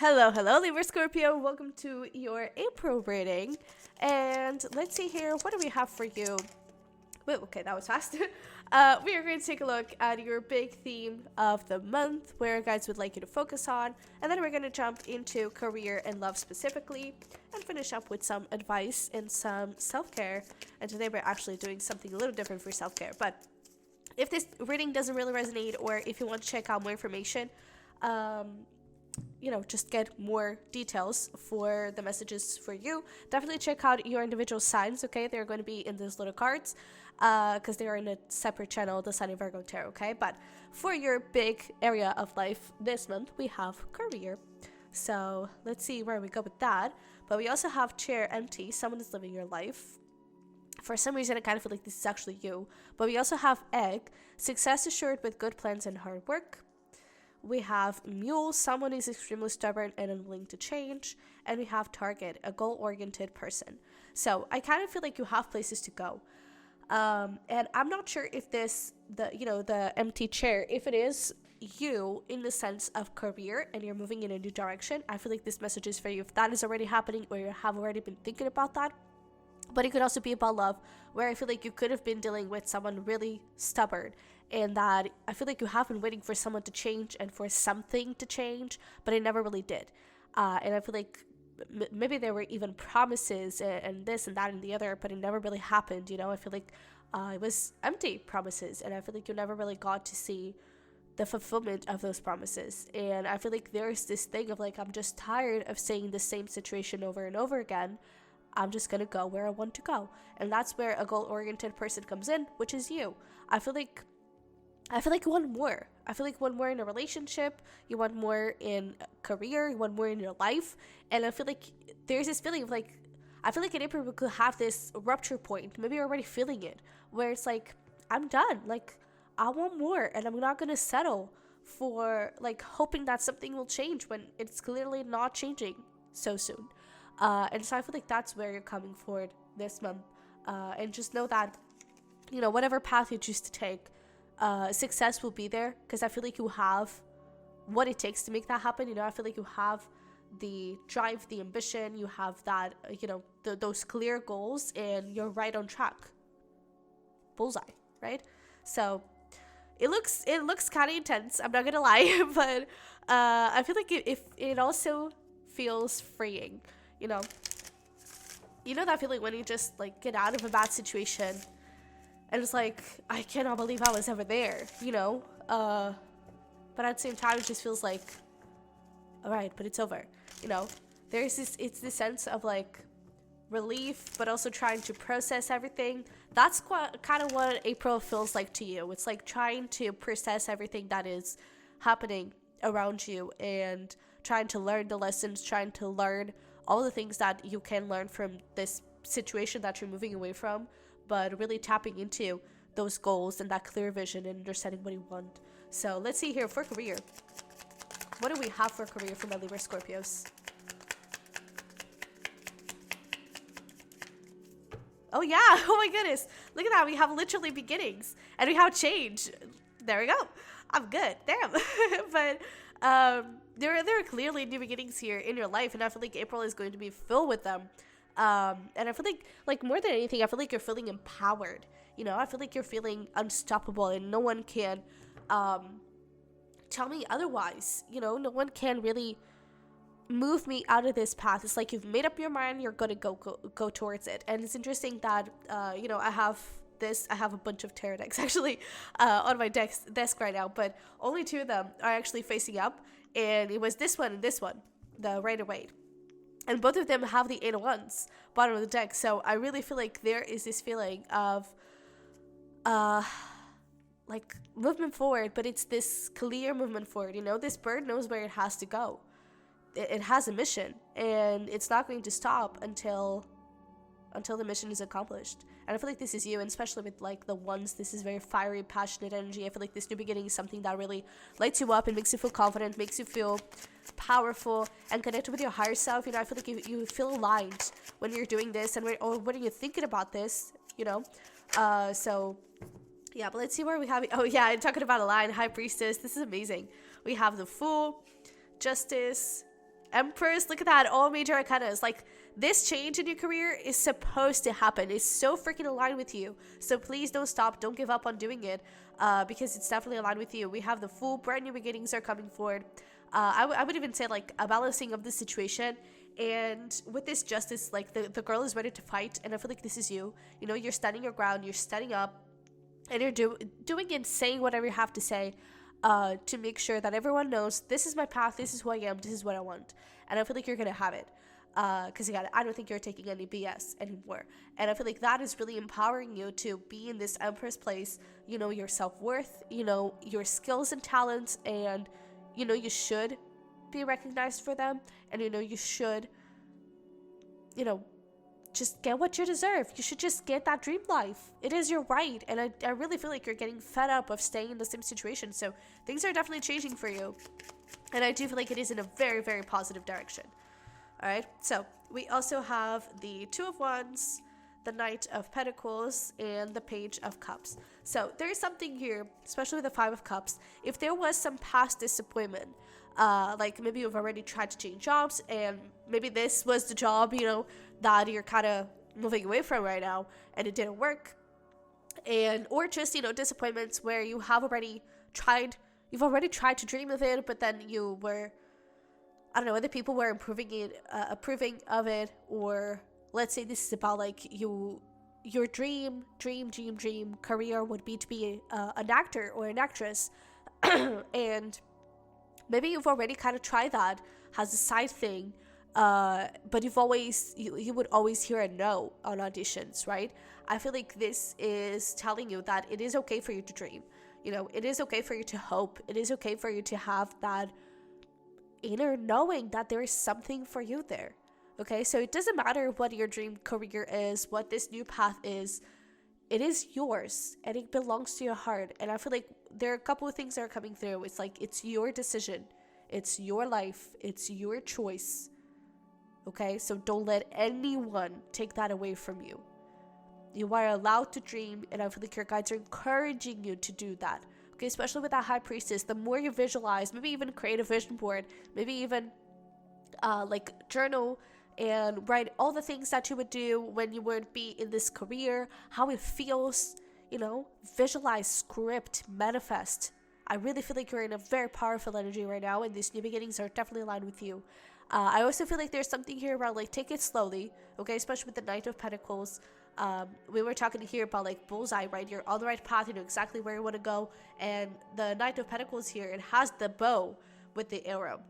Hello, Libra-Scorpio. Welcome to your April reading. And let's see here, what do we have for you? Wait, okay, that was fast. We are going to take a look at your big theme of the month, where guides would like you to focus on. And then we're going to jump into career and love specifically, and finish up with some advice and some self-care. And today we're actually doing something a little different for self-care. But if this reading doesn't really resonate, or if you want to check out more information, just get more details for the messages for you, definitely check out your individual signs, okay? They're going to be in those little cards because they are in a separate channel, the Sunny Virgo tarot, okay? But for your big area of life this month, we have career. So let's see where we go with that. But we also have chair empty. Someone is living your life. For some reason, I kind of feel like this is actually you. But we also have egg, success assured with good plans and hard work. We have mule, someone is extremely stubborn and unwilling to change. And we have target, a goal-oriented person. So I kind of feel like you have places to go. And I'm not sure if the empty chair, if it is you in the sense of career and you're moving in a new direction, I feel like this message is for you if that is already happening or you have already been thinking about that. But it could also be about love, where I feel like you could have been dealing with someone really stubborn, and that I feel like you have been waiting for someone to change and for something to change, but it never really did. And I feel like maybe there were even promises and this and that and the other, but it never really happened, I feel like it was empty promises, and I feel like you never really got to see the fulfillment of those promises. And I feel like there's this thing of like, I'm just tired of saying the same situation over and over again. I'm just gonna go where I want to go. And that's where a goal-oriented person comes in, which is you. I feel like you want more. I feel like you want more in a relationship, you want more in a career, you want more in your life. And I feel like there's this feeling of like, I feel like in April we could have this rupture point. Maybe you're already feeling it, where it's like, I'm done. Like, I want more, and I'm not gonna settle for like hoping that something will change when it's clearly not changing so soon. And so I feel like that's where you're coming forward this month. And just know that, whatever path you choose to take, success will be there, because I feel like you have what it takes to make that happen. I feel like you have the drive, the ambition, you have that, those clear goals, and you're right on track. Bullseye, right? So it looks kind of intense, I'm not gonna lie, but I feel like it also feels freeing. That feeling when you just like get out of a bad situation and it's like, I cannot believe I was ever there, but at the same time it just feels like, all right, but it's over. There's this sense of like relief, but also trying to process everything. That's kind of what April feels like to you. It's like trying to process everything that is happening around you and trying to learn the lessons, trying to learn all the things that you can learn from this situation that you're moving away from, but really tapping into those goals and that clear vision and understanding what you want. So let's see here for career. What do we have for career for my Libra Scorpios? Oh yeah, oh my goodness. Look at that, we have literally beginnings and we have change. There we go. I'm good, damn. But there are clearly new beginnings here in your life, and I feel like April is going to be filled with them. And I feel like more than anything, I feel like you're feeling empowered. I feel like you're feeling unstoppable, and no one can tell me otherwise. No one can really move me out of this path. It's like you've made up your mind, you're gonna go towards it. And it's interesting that I have a bunch of tarot decks actually on my desk right now, but only two of them are actually facing up, and it was this one and this one, the Rider-Waite, and both of them have the 8 of Wands bottom of the deck. So I really feel like there is this feeling of like movement forward, but it's this clear movement forward. This bird knows where it has to go. It has a mission, and it's not going to stop until the mission is accomplished. And I feel like this is you, and especially with like the ones, this is very fiery, passionate energy. I feel like this new beginning is something that really lights you up and makes you feel confident, makes you feel powerful and connected with your higher self. I feel like you feel aligned when you're doing this, and when you're thinking about this, so yeah. But let's see where we have it. Oh yeah, I'm talking about a line, High Priestess. This is amazing. We have the Fool, Justice, Empress, look at that, all major arcanas. Like, this change in your career is supposed to happen. It's so freaking aligned with you. So please don't stop, don't give up on doing it, because it's definitely aligned with you. We have the Fool, brand new beginnings are coming forward. I would even say like a balancing of the situation. And with this Justice, like the girl is ready to fight, and I feel like this is you. You know, you're standing your ground, you're standing up, and you're doing and saying whatever you have to say, to make sure that everyone knows this is my path, this is who I am, this is what I want. And I feel like you're gonna have it, because I don't think you're taking any BS anymore. And I feel like that is really empowering you to be in this Empress place. You know your self-worth, you know your skills and talents, and you know you should be recognized for them, and you know you should, you know, just get what you deserve. You should just get that dream life. It is your right. And I really feel like you're getting fed up of staying in the same situation. So things are definitely changing for you. And I do feel like it is in a very, very positive direction. All right. So we also have the Two of Wands, the Knight of Pentacles, and the Page of Cups. So there is something here, especially with the Five of Cups. If there was some past disappointment, like maybe you've already tried to change jobs, and maybe this was the job, you know, that you're kind of moving away from right now, and it didn't work, and or just, you know, disappointments where you've already tried to dream of it, but then you were, I don't know, other people were approving of it, or let's say this is about like your dream career would be to be an actor or an actress, and maybe you've already kind of tried that as a side thing, but you would always hear a no on auditions, right? I feel like this is telling you that it is okay for you to dream. You know, it is okay for you to hope. It is okay for you to have that inner knowing that there is something for you there. Okay, so it doesn't matter what your dream career is, what this new path is. It is yours, and it belongs to your heart. And I feel like there are a couple of things that are coming through. It's like, it's your decision. It's your life. It's your choice. Okay, so don't let anyone take that away from you. You are allowed to dream, and I feel like your guides are encouraging you to do that. Okay, especially with that High Priestess, the more you visualize, maybe even create a vision board, maybe even like journal and write all the things that you would do when you would be in this career, how it feels, you know, visualize, script, manifest. I really feel like you're in a very powerful energy right now, and these new beginnings are definitely aligned with you. I also feel like there's something here about like, take it slowly, okay, especially with the Knight of Pentacles. We were talking here about like bullseye, right? You're on the right path, you know exactly where you want to go, and the Knight of Pentacles here, it has the bow with the arrow.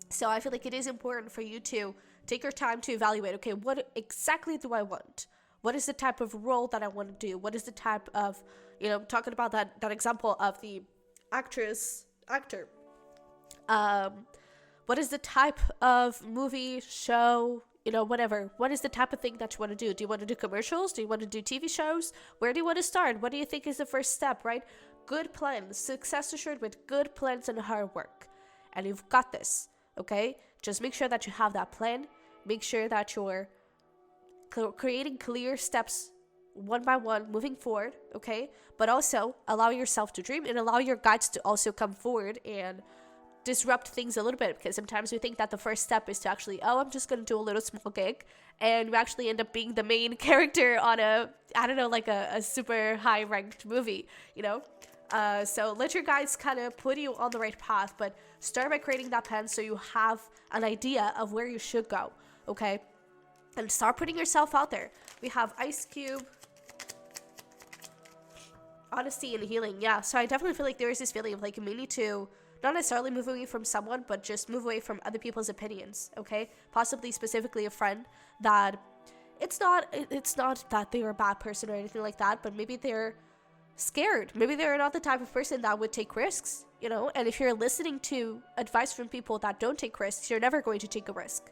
So I feel like it is important for you to take your time to evaluate, okay, what exactly do I want? What is the type of role that I want to do? What is the type of, you know, talking about that example of the actor. What is the type of movie, show, you know, whatever. What is the type of thing that you want to do? Do you want to do commercials? Do you want to do TV shows? Where do you want to start? What do you think is the first step, right? Good plans, success assured with good plans and hard work. And you've got this, okay? Just make sure that you have that plan. Make sure that you're creating clear steps one by one moving forward, okay? But also allow yourself to dream and allow your guides to also come forward and disrupt things a little bit, because sometimes we think that the first step is to actually, oh, I'm just going to do a little small gig, and we actually end up being the main character on a, I don't know, like a super high ranked movie, you know? So let your guides kind of put you on the right path, but start by creating that plan so you have an idea of where you should go, okay? And start putting yourself out there. We have Ice Cube, honesty and healing. Yeah, so I definitely feel like there is this feeling of like you may need to not necessarily move away from someone, but just move away from other people's opinions, okay? Possibly specifically a friend that it's not that they're a bad person or anything like that, but maybe they're scared. Maybe they're not the type of person that would take risks, you know? And if you're listening to advice from people that don't take risks, you're never going to take a risk,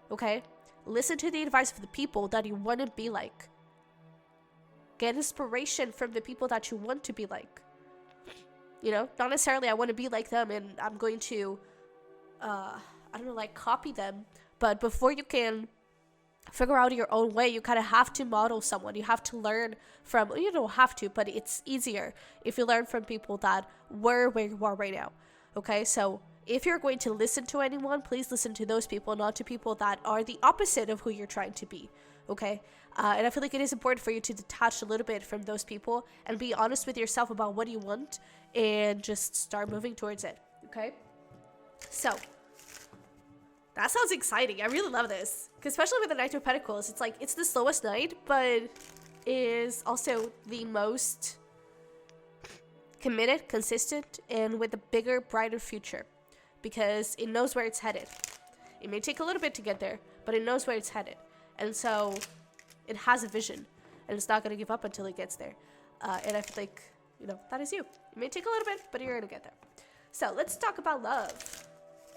okay? Listen to the advice of the people that you want to be like. Get inspiration from the people that you want to be like. You know, not necessarily I want to be like them and I'm going to, I don't know, like copy them. But before you can figure out your own way, you kind of have to model someone. You have to learn from, you don't have to, but it's easier if you learn from people that were where you are right now. Okay, so if you're going to listen to anyone, please listen to those people, not to people that are the opposite of who you're trying to be, okay? And I feel like it is important for you to detach a little bit from those people and be honest with yourself about what you want and just start moving towards it, okay? So, that sounds exciting. I really love this. Because especially with the Knight of Pentacles, it's like, it's the slowest night, but is also the most committed, consistent, and with a bigger, brighter future. Because it knows where it's headed. It may take a little bit to get there, but it knows where it's headed. And so, it has a vision. And it's not going to give up until it gets there. And I feel like, you know, that is you. It may take a little bit, but you're going to get there. So, let's talk about love.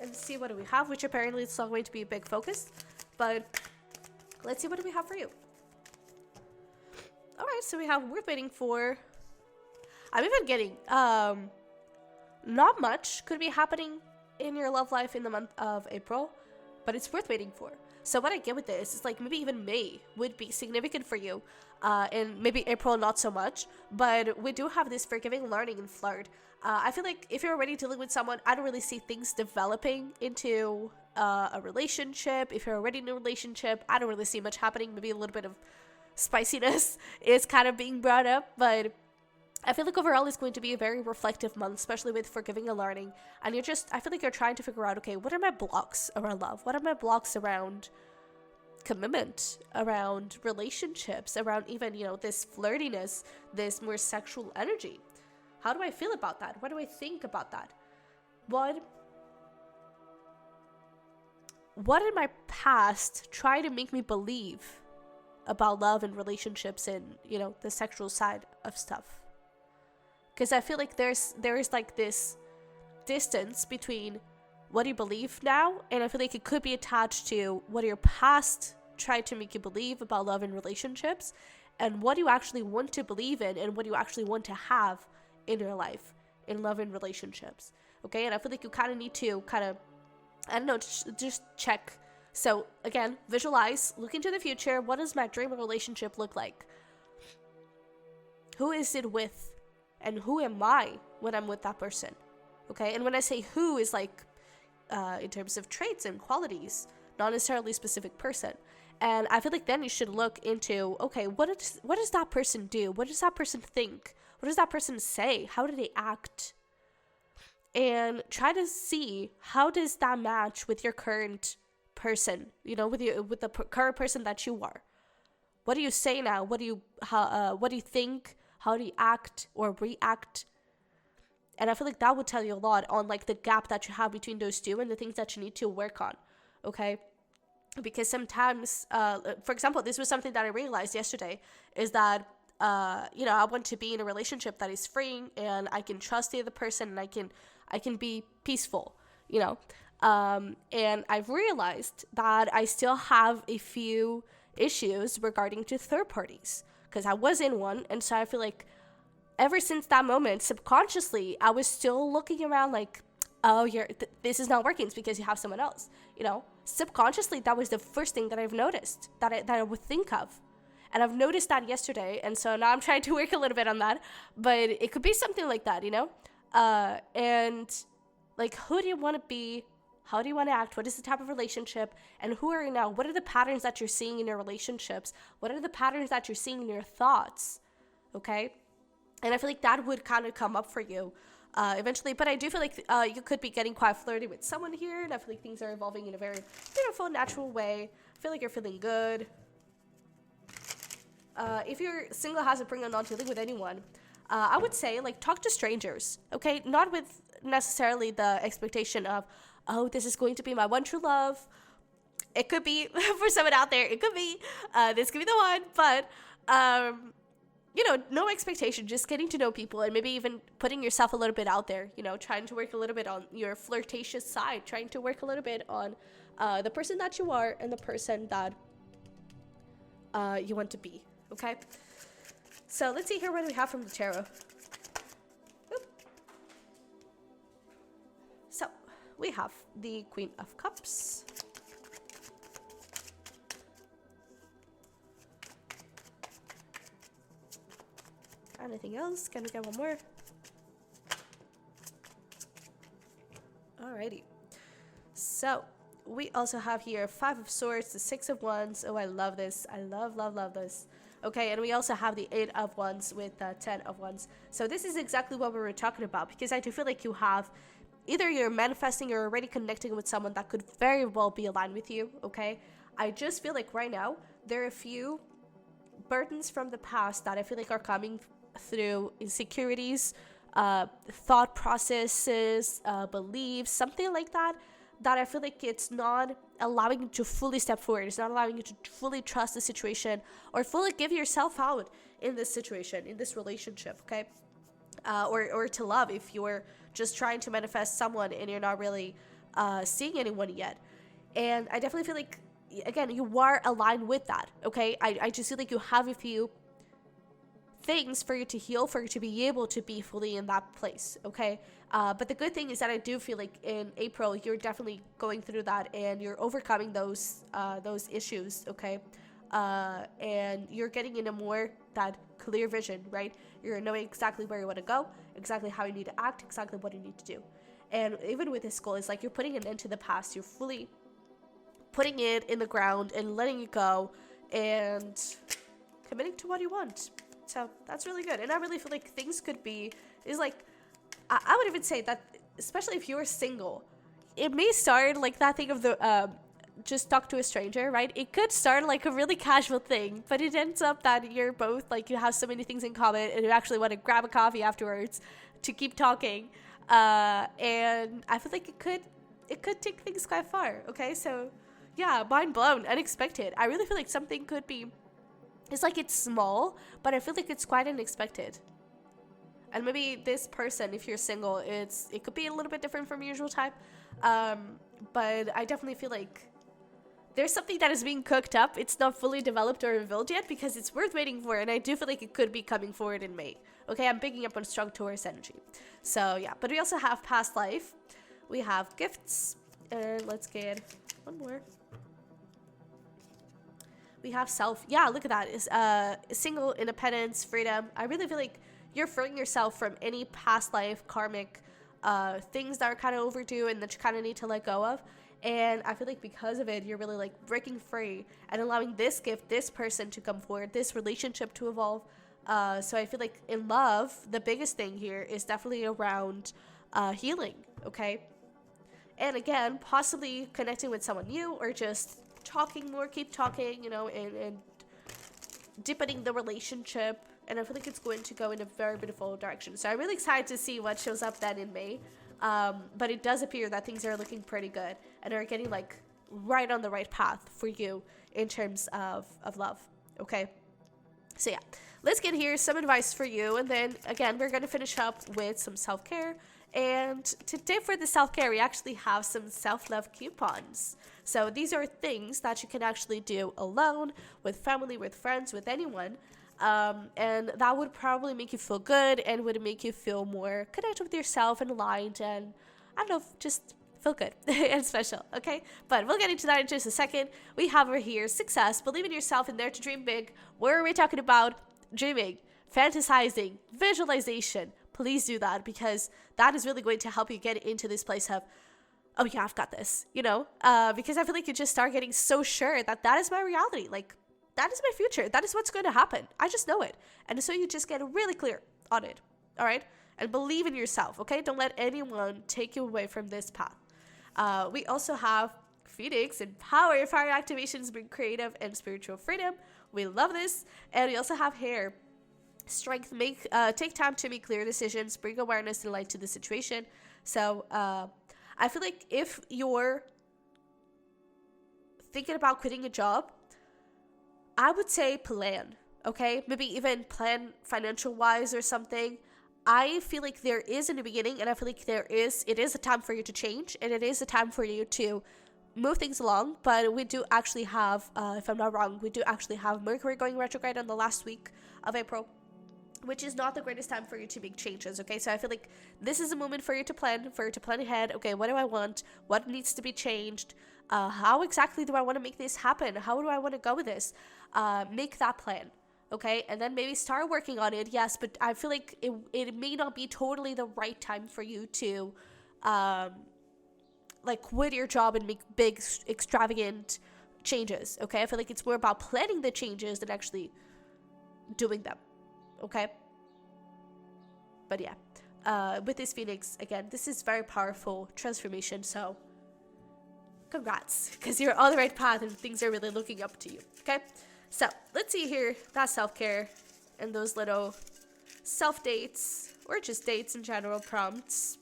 And see what do we have, which apparently it's not going to be a big focus. But, let's see what do we have for you. Alright, so we have worth waiting for. I'm even getting, not much could be happening in your love life in the month of April, but it's worth waiting for. So what I get with this is like maybe even May would be significant for you, and maybe April not so much, but we do have this forgiving, learning, and flirt. I feel like if you're already dealing with someone, I don't really see things developing into a relationship. If you're already in a relationship, I don't really see much happening. Maybe a little bit of spiciness is kind of being brought up, but I feel like overall it's going to be a very reflective month, especially with forgiving and learning. And I feel like you're trying to figure out, okay, what are my blocks around love? What are my blocks around commitment, around relationships, around even, you know, this flirtiness, this more sexual energy? How do I feel about that? What do I think about that? What in my past try to make me believe about love and relationships and, you know, the sexual side of stuff? Because I feel like there is like this distance between what you believe now, and I feel like it could be attached to what your past tried to make you believe about love and relationships, and what you actually want to believe in and what you actually want to have in your life, in love and relationships. Okay, and I feel like you kind of need to I don't know, just check. So again, visualize, look into the future. What does my dream relationship look like? Who is it with? And who am I when I'm with that person? Okay, and when I say who is like in terms of traits and qualities, not necessarily a specific person. And I feel like then you should look into, okay, what does that person do? What does that person think? What does that person say? How do they act? And try to see how does that match with your current person, you know, with the current person that you are. What do you say now? What do you think? How do you act or react? And I feel like that would tell you a lot on like the gap that you have between those two and the things that you need to work on, okay? Because sometimes, for example, this was something that I realized yesterday, is that, you know, I want to be in a relationship that is freeing and I can trust the other person and I can be peaceful, you know? And I've realized that I still have a few issues regarding to third parties. Because I was in one, and so I feel like ever since that moment, subconsciously, I was still looking around like, oh, this is not working. It's because you have someone else, you know? Subconsciously, that was the first thing that I've noticed, that I would think of. And I've noticed that yesterday, and so now I'm trying to work a little bit on that. But it could be something like that, you know? And, like, who do you want to be? How do you want to act? What is the type of relationship? And who are you now? What are the patterns that you're seeing in your relationships? What are the patterns that you're seeing in your thoughts? Okay? And I feel like that would kind of come up for you eventually. But I do feel like you could be getting quite flirty with someone here. And I feel like things are evolving in a very beautiful, natural way. I feel like you're feeling good. If you're single, hasn't bring on dealing with anyone, I would say, like, talk to strangers. Okay? Not with necessarily the expectation of, oh, this is going to be my one true love. It could be, for someone out there, it could be, this could be the one, but, you know, no expectation, just getting to know people and maybe even putting yourself a little bit out there, you know, trying to work a little bit on your flirtatious side, trying to work a little bit on the person that you are and the person that you want to be, okay? So let's see here what we have from the tarot. So we have the Queen of Cups. Anything else? Can we get one more? Alrighty. So we also have here 5 of Swords, the 6 of Wands. Oh, I love this. I love this. Okay, and we also have the 8 of Wands with the 10 of Wands. So this is exactly what we were talking about, because I do feel like you have either you're manifesting or already connecting with someone that could very well be aligned with you. Okay, I just feel like right now there are a few burdens from the past that I feel like are coming through insecurities, thought processes, beliefs, something like that, that I feel like it's not allowing you to fully step forward. It's not allowing you to fully trust the situation or fully give yourself out in this situation, in this relationship, okay? Or to love if you're just trying to manifest someone and you're not really seeing anyone yet. And I definitely feel like, again, you are aligned with that, okay? I just feel like you have a few things for you to heal, for you to be able to be fully in that place, okay? But the good thing is that I do feel like in April you're definitely going through that and you're overcoming those issues, okay? And you're getting in a more that clear vision, right? You're knowing exactly where you want to go, exactly how you need to act, exactly what you need to do. And even with this goal, it's like you're putting an end to the past. You're fully putting it in the ground and letting it go and committing to what you want. So that's really good. And I really feel like things could be, is like, I would even say that, especially if you're single, it may start like that thing of the, just talk to a stranger, right? It could start like a really casual thing, but it ends up that you're both, like, you have so many things in common and you actually want to grab a coffee afterwards to keep talking. And I feel like it could take things quite far, okay? So yeah, mind blown, unexpected. I really feel like something could be, it's like it's small, but I feel like it's quite unexpected. And maybe this person, if you're single, it could be a little bit different from usual type. But I definitely feel like there's something that is being cooked up. It's not fully developed or revealed yet because it's worth waiting for. And I do feel like it could be coming forward in May. Okay, I'm picking up on strong Taurus energy. So yeah, but we also have past life. We have gifts. And let's get one more. We have self. Yeah, look at that. Is single, independence, freedom. I really feel like you're freeing yourself from any past life karmic things that are kind of overdue and that you kind of need to let go of. And I feel like because of it, you're really like breaking free and allowing this gift, this person to come forward, this relationship to evolve. So I feel like in love, the biggest thing here is definitely around healing, okay? And again, possibly connecting with someone new or just talking more, keep talking, you know, and deepening the relationship. And I feel like it's going to go in a very beautiful direction. So I'm really excited to see what shows up then in May. But it does appear that things are looking pretty good and are getting like right on the right path for you in terms of love. Okay. So yeah, let's get here some advice for you. And then again, we're going to finish up with some self-care. And today for the self-care, we actually have some self-love coupons. So these are things that you can actually do alone, with family, with friends, with anyone. And that would probably make you feel good and would make you feel more connected with yourself and aligned and, I don't know, just feel good and special, okay? But we'll get into that in just a second. We have over here success, believe in yourself and dare to dream big. Where are we talking about? Dreaming, fantasizing, visualization. Please do that because that is really going to help you get into this place of, oh yeah, I've got this, you know? Because I feel like you just start getting so sure that that is my reality. Like, that is my future. That is what's going to happen. I just know it. And so you just get really clear on it. All right? And believe in yourself, okay? Don't let anyone take you away from this path. We also have Phoenix and power. Fire activations bring creative and spiritual freedom. We love this. And we also have hair. Strength. Take time to make clear decisions. Bring awareness and light to the situation. So I feel like if you're thinking about quitting a job, I would say plan, okay? Maybe even plan financial-wise or something. I feel like there is in the beginning, and I feel like it is a time for you to change, and it is a time for you to move things along, but we do actually have, if I'm not wrong, we do actually have Mercury going retrograde on the last week of April, which is not the greatest time for you to make changes, okay? So I feel like this is a moment for you to plan ahead. Okay, what do I want? What needs to be changed? How exactly do I want to make this happen? How do I want to go with this? Make that plan, okay? And then maybe start working on it, yes, but I feel like it may not be totally the right time for you to like quit your job and make big extravagant changes. Okay, I feel like it's more about planning the changes than actually doing them. Okay, but yeah, with this Phoenix, again, this is very powerful transformation, so congrats, because you're on the right path and things are really looking up to you. Okay, so let's see here that self-care and those little self-dates or just dates in general prompts.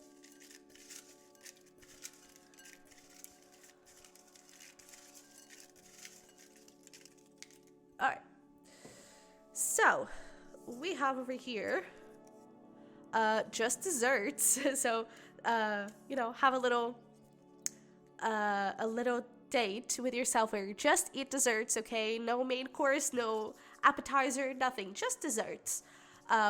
All right, so we have over here just desserts. So you know, have a little date with yourself where you just eat desserts. Okay, no main course, no appetizer, nothing, just desserts.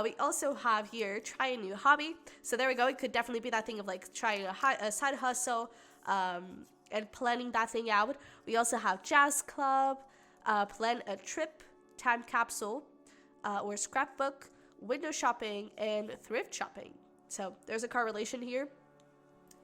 We also have here try a new hobby. So there we go. It could definitely be that thing of like trying a side hustle and planning that thing out. We also have jazz club, plan a trip, time capsule, or scrapbook, window shopping, and thrift shopping. So there's a correlation here.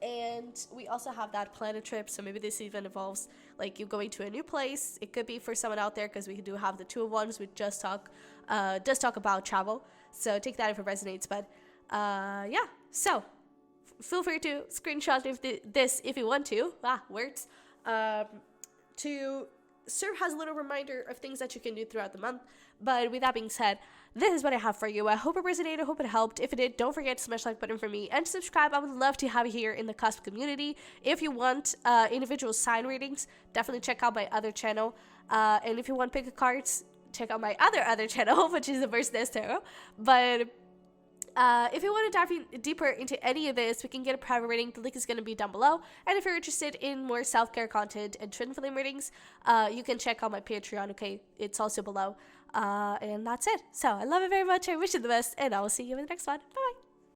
And we also have that plan a trip. So maybe this even involves like you going to a new place. It could be for someone out there, because we do have the 2 of Wands, which does talk about travel. So take that if it resonates. But yeah, so feel free to screenshot this if you want to. Words. To serve as a little reminder of things that you can do throughout the month. But with that being said, this is what I have for you. I hope it resonated. I hope it helped. If it did, don't forget to smash the like button for me and subscribe. I would love to have you here in the Cusp community. If you want individual sign readings, definitely check out my other channel. And if you want pick a cards, check out my other channel, which is the Versus Tarot. But if you want to dive deeper into any of this, we can get a private reading. The link is going to be down below. And if you're interested in more self-care content and twin flame readings, you can check out my Patreon. Okay, it's also below. And that's it. So I love it very much. I wish you the best, and I will see you in the next one. Bye.